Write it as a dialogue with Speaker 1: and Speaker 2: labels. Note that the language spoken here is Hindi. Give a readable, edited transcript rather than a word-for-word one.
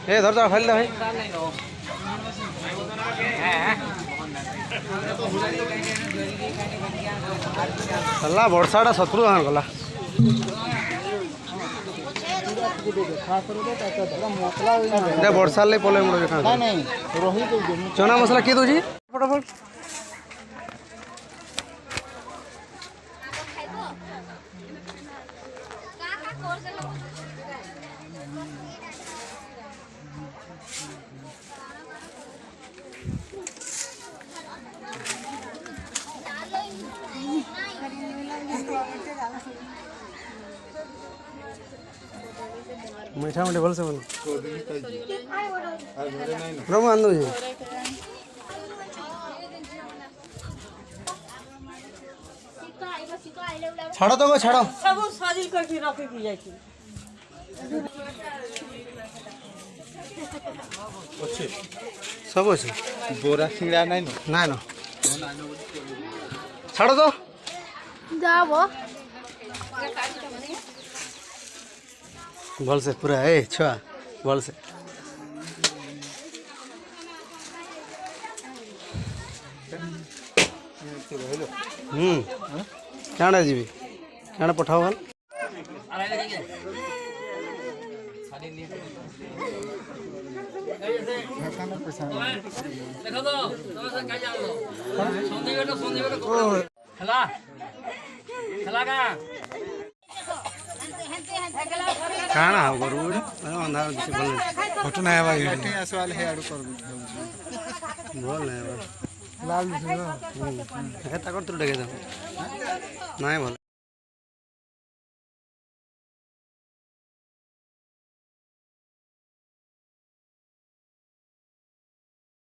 Speaker 1: ए धर जा खाली भाई चला वर्षाटा शत्रु धान गला वर्षा पल चना मसला किए दूसरी फटाफट मीठा मीठे भल से बोल प्रभु आंदो जी छाड़ो तो छाड़ो
Speaker 2: सब साजिल करके रखे की जाय छी
Speaker 1: अच्छे सब अच्छे
Speaker 3: बोरा सिंगड़ा नहीं
Speaker 1: ना ना छाड़ो तो
Speaker 2: जाबो
Speaker 1: भल से पूरा ए छुआ भल से क्या जी क्या पठाओ भल काना हो गरु अंधा से बोल फोटो ना भाई
Speaker 3: बैठे आसवाल है आडू कर
Speaker 1: बोल ना
Speaker 3: लाल
Speaker 1: है ताकर तू डगे जा नहीं बोल